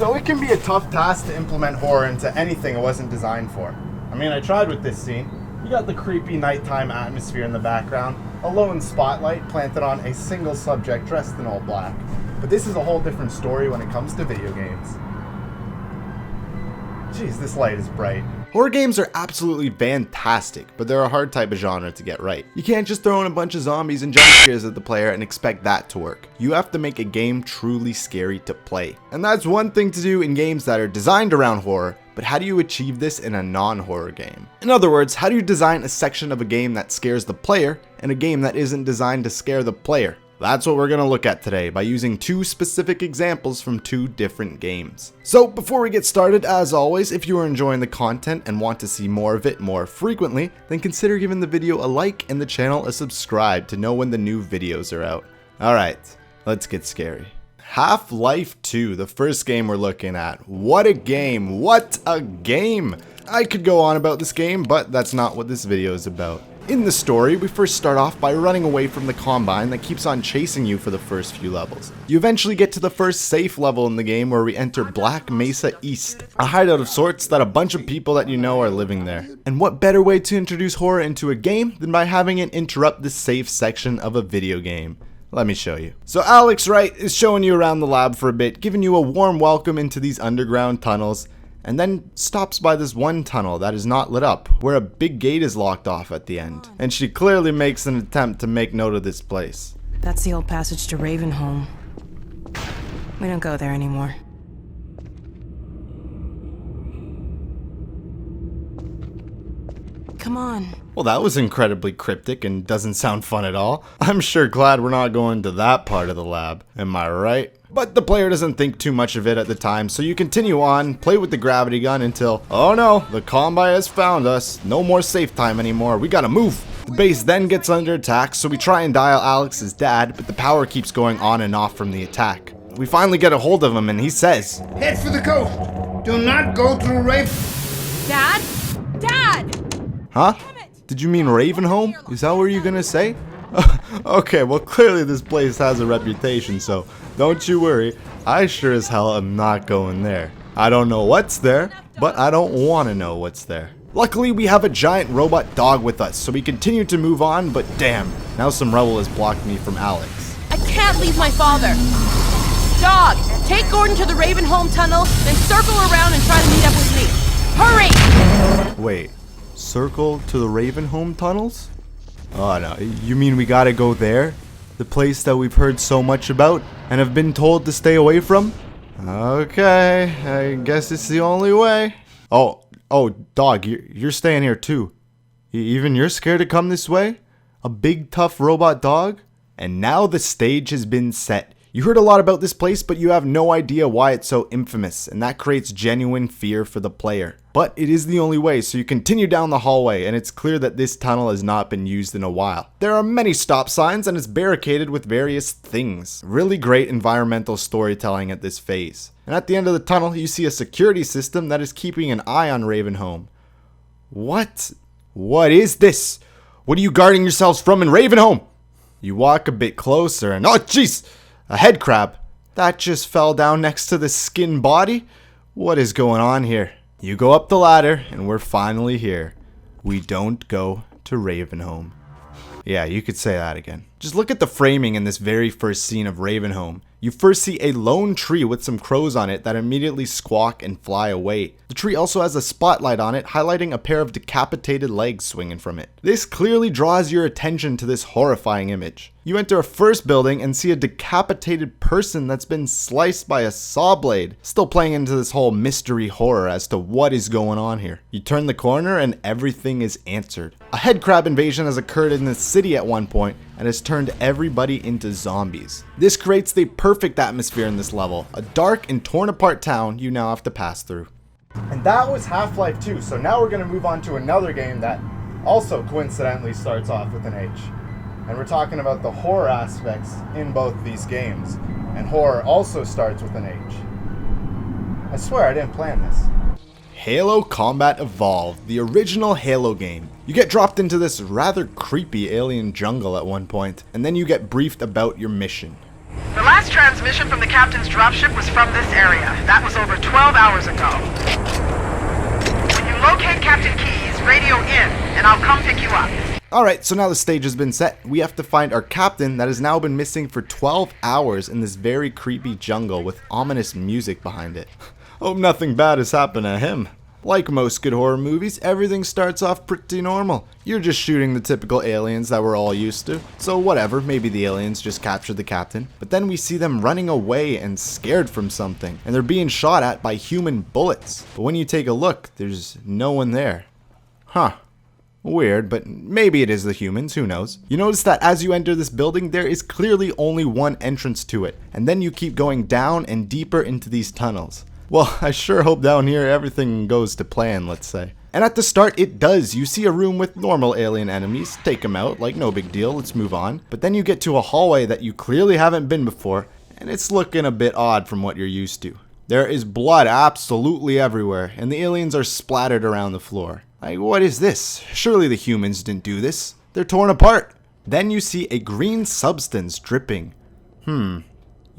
So it can be a tough task to implement horror into anything it wasn't designed for. I mean, I tried with this scene. You got the creepy nighttime atmosphere in the background, a lone spotlight planted on a single subject dressed in all black. But this is a whole different story when it comes to video games. Jeez, this light is bright. Horror games are absolutely fantastic, but they're a hard type of genre to get right. You can't just throw in a bunch of zombies and jump scares at the player and expect that to work. You have to make a game truly scary to play. And that's one thing to do in games that are designed around horror, but how do you achieve this in a non-horror game? In other words, how do you design a section of a game that scares the player and a game that isn't designed to scare the player? That's what we're going to look at today by using two specific examples from two different games. So before we get started, as always, if you are enjoying the content and want to see more of it more frequently, then consider giving the video a like and the channel a subscribe to know when the new videos are out. Alright, let's get scary. Half-Life 2, the first game we're looking at. What a game! What a game! I could go on about this game, but that's not what this video is about. In the story, we first start off by running away from the Combine that keeps on chasing you for the first few levels. You eventually get to the first safe level in the game where we enter Black Mesa East, a hideout of sorts that a bunch of people that you know are living there. And what better way to introduce horror into a game than by having it interrupt the safe section of a video game? Let me show you. So Alex, right, is showing you around the lab for a bit, giving you a warm welcome into these underground tunnels, and then stops by this one tunnel that is not lit up, where a big gate is locked off at the end. And she clearly makes an attempt to make note of this place. That's the old passage to Ravenholm. We don't go there anymore. Come on. Well, that was incredibly cryptic and doesn't sound fun at all. I'm sure glad we're not going to that part of the lab. Am I right? But the player doesn't think too much of it at the time, so you continue on, play with the gravity gun until, oh no, the Combine has found us. No more safe time anymore. We gotta move. The base then gets under attack, so we try and dial Alex's dad, but the power keeps going on and off from the attack. We finally get a hold of him and he says, "Head for the coast. Do not go through Raven." Dad? Dad! Huh? Did you mean Ravenholm? Is that what you're gonna say? Okay, well clearly this place has a reputation, so don't you worry. I sure as hell am not going there. I don't know what's there, but I don't want to know what's there. Luckily, we have a giant robot dog with us, so we continue to move on, but damn, now some rubble has blocked me from Alex. I can't leave my father! Dog, take Gordon to the Ravenholm tunnel, then circle around and try to meet up with me. Hurry! Wait, circle to the Ravenholm tunnels? Oh no, you mean we gotta go there? The place that we've heard so much about and have been told to stay away from? Okay, I guess it's the only way. Oh, dog, you're staying here too. Even you're scared to come this way? A big tough robot dog? And now the stage has been set. You heard a lot about this place, but you have no idea why it's so infamous, and that creates genuine fear for the player. But it is the only way, so you continue down the hallway, and it's clear that this tunnel has not been used in a while. There are many stop signs, and it's barricaded with various things. Really great environmental storytelling at this phase. And at the end of the tunnel, you see a security system that is keeping an eye on Ravenholm. What? What is this? What are you guarding yourselves from in Ravenholm? You walk a bit closer, and oh jeez! A head crab. That just fell down next to the skin body? What is going on here? You go up the ladder and we're finally here. We don't go to Ravenholm. Yeah, you could say that again. Just look at the framing in this very first scene of Ravenholm. You first see a lone tree with some crows on it that immediately squawk and fly away. The tree also has a spotlight on it, highlighting a pair of decapitated legs swinging from it. This clearly draws your attention to this horrifying image. You enter a first building and see a decapitated person that's been sliced by a saw blade, still playing into this whole mystery horror as to what is going on here. You turn the corner and everything is answered. A headcrab invasion has occurred in the city at one point and has turned everybody into zombies. This creates the perfect atmosphere in this level, a dark and torn apart town you now have to pass through. And that was Half-Life 2, so now we're going to move on to another game that also coincidentally starts off with an H. And we're talking about the horror aspects in both these games. And horror also starts with an H. I swear I didn't plan this. Halo Combat Evolved, the original Halo game. You get dropped into this rather creepy alien jungle at one point, and then you get briefed about your mission. The last transmission from the captain's dropship was from this area. That was over hours ago. When you locate Captain Keyes, radio in, and I'll come pick you up. Alright, so now the stage has been set. We have to find our captain that has now been missing for 12 hours in this very creepy jungle with ominous music behind it. Hope nothing bad has happened to him. Like most good horror movies, everything starts off pretty normal. You're just shooting the typical aliens that we're all used to. So whatever, maybe the aliens just captured the captain. But then we see them running away and scared from something. And they're being shot at by human bullets. But when you take a look, there's no one there. Huh. Weird, but maybe it is the humans, who knows. You notice that as you enter this building, there is clearly only one entrance to it. And then you keep going down and deeper into these tunnels. Well, I sure hope down here everything goes to plan, let's say. And at the start, it does. You see a room with normal alien enemies. Take them out, like no big deal, let's move on. But then you get to a hallway that you clearly haven't been before, and it's looking a bit odd from what you're used to. There is blood absolutely everywhere, and the aliens are splattered around the floor. Like, what is this? Surely the humans didn't do this. They're torn apart. Then you see a green substance dripping. You've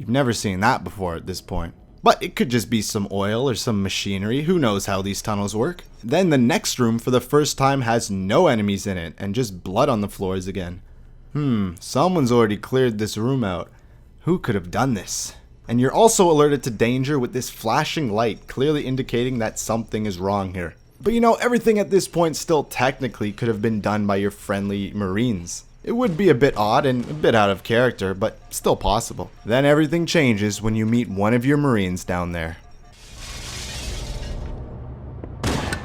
never seen that before at this point. But it could just be some oil or some machinery, who knows how these tunnels work. Then the next room for the first time has no enemies in it and just blood on the floors again. Someone's already cleared this room out. Who could have done this? And you're also alerted to danger with this flashing light, clearly indicating that something is wrong here. But you know, everything at this point still technically could have been done by your friendly Marines. It would be a bit odd and a bit out of character, but still possible. Then everything changes when you meet one of your Marines down there.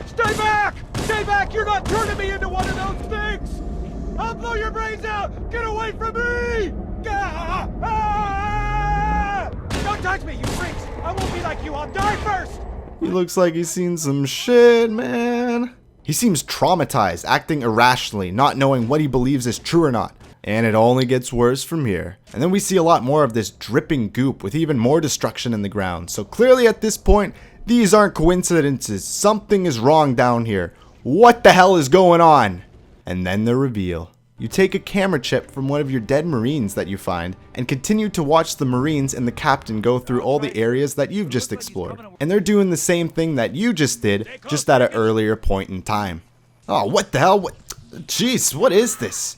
Stay back! Stay back! You're not turning me into one of those things! I'll blow your brains out! Get away from me! Ah! Ah! Don't touch me, you freaks! I won't be like you, I'll die first! He looks like he's seen some shit, man. He seems traumatized, acting irrationally, not knowing what he believes is true or not. And it only gets worse from here. And then we see a lot more of this dripping goop with even more destruction in the ground. So clearly at this point, these aren't coincidences. Something is wrong down here. What the hell is going on? And then the reveal. You take a camera chip from one of your dead Marines that you find and continue to watch the Marines and the captain go through all the areas that you've just explored. And they're doing the same thing that you just did, just at an earlier point in time. Oh, what the hell? What? Jeez, what is this?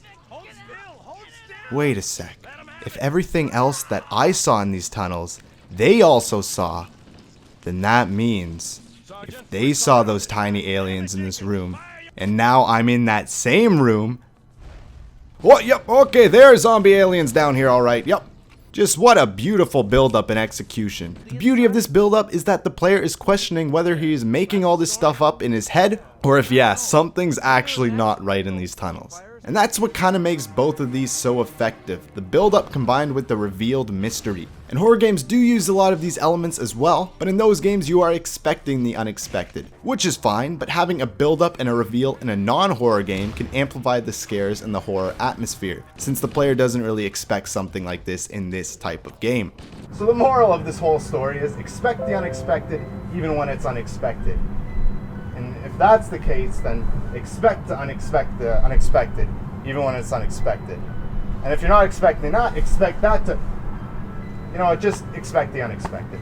Wait a sec. If everything else that I saw in these tunnels, they also saw, then that means if they saw those tiny aliens in this room, and now I'm in that same room. What? Yep, okay, there are zombie aliens down here, alright, yep. Just what a beautiful build-up and execution. The beauty of this build-up is that the player is questioning whether he is making all this stuff up in his head, or if, yeah, something's actually not right in these tunnels. And that's what kind of makes both of these so effective, the build-up combined with the revealed mystery. And horror games do use a lot of these elements as well, but in those games you are expecting the unexpected, which is fine, but having a build-up and a reveal in a non-horror game can amplify the scares and the horror atmosphere, since the player doesn't really expect something like this in this type of game. So the moral of this whole story is expect the unexpected even when it's unexpected. And if that's the case, then expect the unexpected, even when it's unexpected. And if you're not expecting that, expect that to, just expect the unexpected.